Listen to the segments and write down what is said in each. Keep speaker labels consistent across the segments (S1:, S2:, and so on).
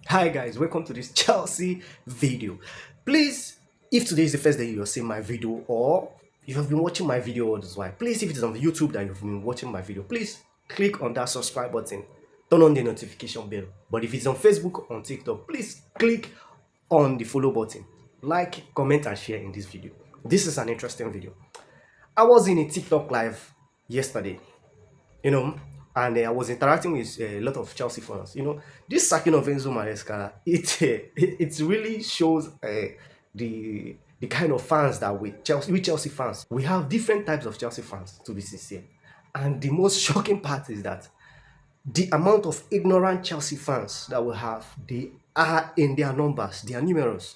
S1: Hi guys, welcome to this Chelsea video. Please, if today is the first day you're seeing my video or you have been watching my video all this while, please, if it is on YouTube that you've been watching my video, please click on that subscribe button, turn on the notification bell. But if it's on Facebook or on TikTok, please click on the follow button, like, comment and share in this video. This is an interesting video. I was in a TikTok live yesterday, you know, and I was interacting with a lot of Chelsea fans. This sacking of Enzo Maresca, it really shows the kind of fans that we Chelsea fans, we have different types of Chelsea fans, to be sincere. And the most shocking part is that the amount of ignorant Chelsea fans that we have, they are in their numbers, they are numerous.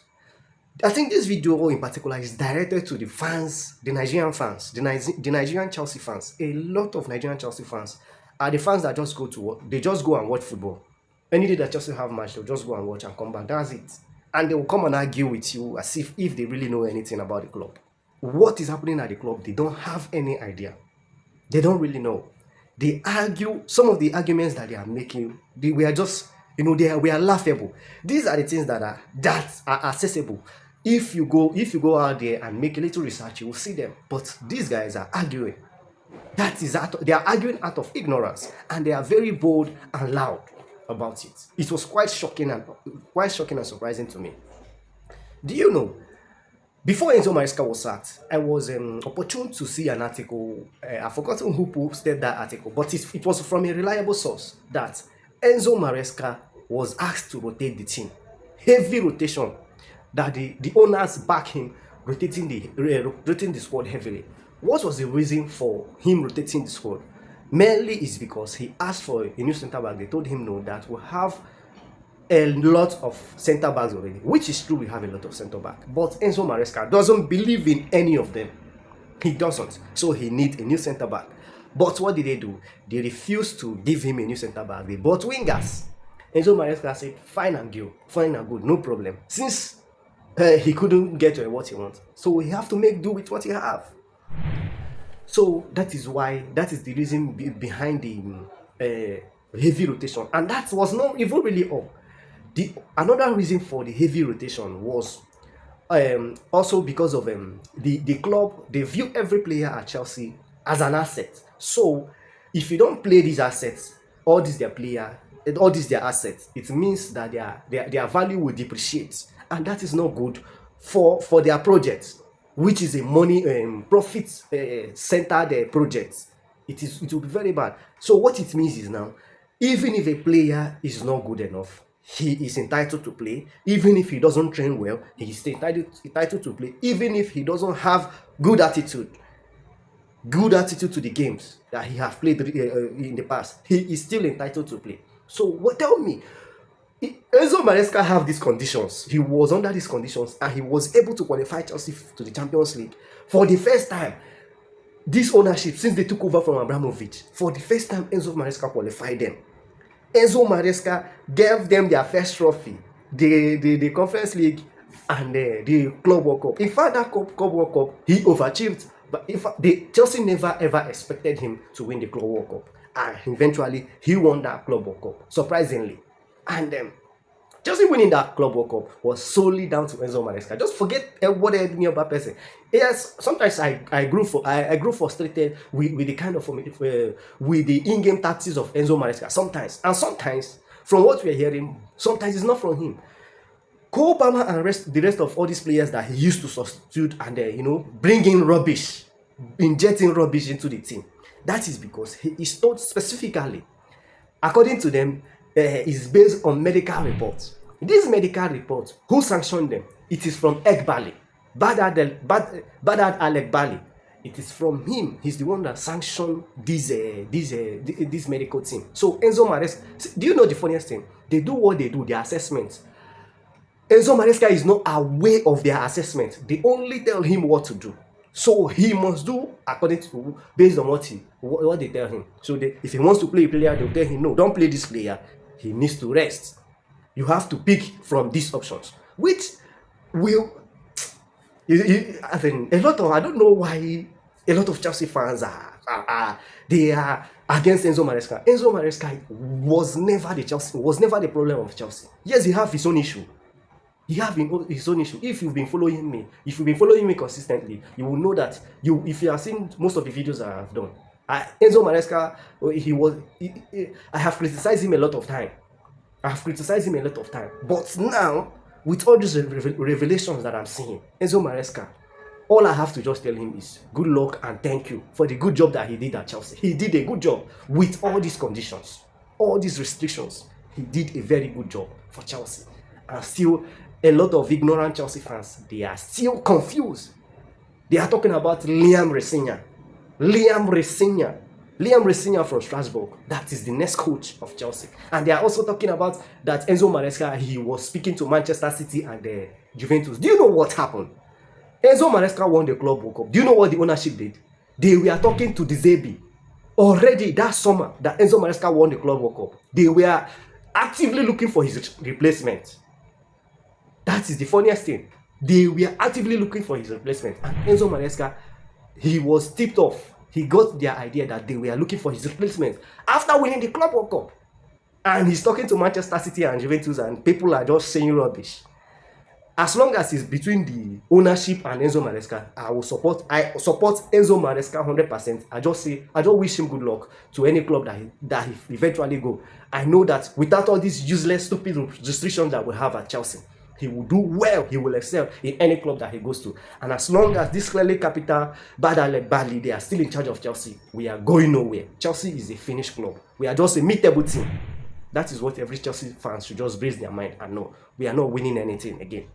S1: I think this video in particular is directed to the fans, the Nigerian fans, the Nigerian Chelsea fans. A lot of Nigerian Chelsea fans are the fans that just go to work. They just go and watch football. Any day that Chelsea have match, they'll just go and watch and come back. That's it. And they will come and argue with you as if they really know anything about the club. What is happening at the club, they don't have any idea. They don't really know. They argue, some of the arguments that they are making, they were just, we are laughable. These are the things that are accessible. If you go out there and make a little research, you will see them. But these guys are arguing. They are arguing out of ignorance, and they are very bold and loud about it. It was quite shocking and surprising to me. Do you know? Before Enzo Maresca was sacked, I was opportune to see an article. I've forgotten who posted that article, but it was from a reliable source that Enzo Maresca was asked to rotate the team. Heavy rotation, that the owners back him, rotating the squad heavily. What was the reason for him rotating the squad? Mainly is because he asked for a new centre back. They told him no, that we have a lot of centre backs already, which is true. We have a lot of centre back, but Enzo Maresca doesn't believe in any of them. He doesn't, so he needs a new centre back. But what did they do? They refused to give him a new centre back. They bought wingers. Enzo Maresca said, fine and good, no problem. Since he couldn't get what he wants, so we have to make do with what he have. So that is the reason behind the heavy rotation, and that was not even really all. Another reason for the heavy rotation was also because of the club. They view every player at Chelsea as an asset. So if you don't play these assets, all these their assets, it means that their value will depreciate, and that is not good for their project, which is a money profit centered project. It will be very bad. So what it means is now, even if a player is not good enough, he is entitled to play. Even if he doesn't train well, he is still entitled to play. Even if he doesn't have good attitude to the games that he has played in the past, he is still entitled to play. So tell me, Enzo Maresca have these conditions. He was under these conditions, and he was able to qualify Chelsea to the Champions League for the first time. This ownership, since they took over from Abramovich, for the first time, Enzo Maresca qualified them. Enzo Maresca gave them their first trophy, the Conference League and the Club World Cup. In fact, that Club World Cup, he overachieved. But Chelsea never ever expected him to win the Club World Cup, and eventually he won that Club World Cup, surprisingly. And Chelsea winning that Club World Cup was solely down to Enzo Maresca. Just forget what any other person. Yes, sometimes I grew frustrated with the kind of with the in-game tactics of Enzo Maresca. Sometimes, from what we are hearing, sometimes it's not from him. Cole Palmer and the rest of all these players that he used to substitute and bring in rubbish, injecting rubbish into the team. That is because he is told specifically, according to them, is based on medical reports. These medical reports, who sanctioned them? It is from Egbali, Badad Alec Bali. It is from him. He's the one that sanctioned this medical team. So Enzo Maresca, do you know the funniest thing? They do what they do, their assessments. Enzo Maresca is not aware of their assessment. They only tell him what to do. So he must do according to, based on what they tell him. So if he wants to play a player, they'll tell him, no, don't play this player. He needs to rest. You have to pick from these options, which will, I think I don't know why a lot of Chelsea fans are they are against Enzo Maresca. Enzo Maresca was never the problem of Chelsea. Yes, he have his own issue. He have his own issue. If you've been following me consistently, you will know that if you have seen most of the videos I have done, Enzo Maresca, I have criticized him a lot of time. But now, with all these revelations that I'm seeing, Enzo Maresca, all I have to just tell him is good luck and thank you for the good job that he did at Chelsea. He did a good job with all these conditions, all these restrictions. He did a very good job for Chelsea. And still, a lot of ignorant Chelsea fans, they are still confused. They are talking about Liam Rosenior from Strasbourg. That is the next coach of Chelsea. And they are also talking about that Enzo Maresca, he was speaking to Manchester City and Juventus. Do you know what happened? Enzo Maresca won the Club World Cup. Do you know what the ownership did? They were talking to De Zerbi. Already that summer that Enzo Maresca won the Club World Cup, they were actively looking for his replacement. That is the funniest thing. They were actively looking for his replacement. And Enzo Maresca, he was tipped off. He got their idea that they were looking for his replacement after winning the Club World Cup. And he's talking to Manchester City and Juventus, and people are just saying rubbish. As long as it's between the ownership and Enzo Maresca, I support Enzo Maresca 100%. I just wish him good luck to any club that he eventually go. I know that without all these useless, stupid restrictions that we have at Chelsea, he will do well. He will excel in any club that he goes to. And as long as this clearly capital, badly, they are still in charge of Chelsea, we are going nowhere. Chelsea is a finished club. We are just a mid-table team. That is what every Chelsea fan should just raise their mind and know. We are not winning anything again.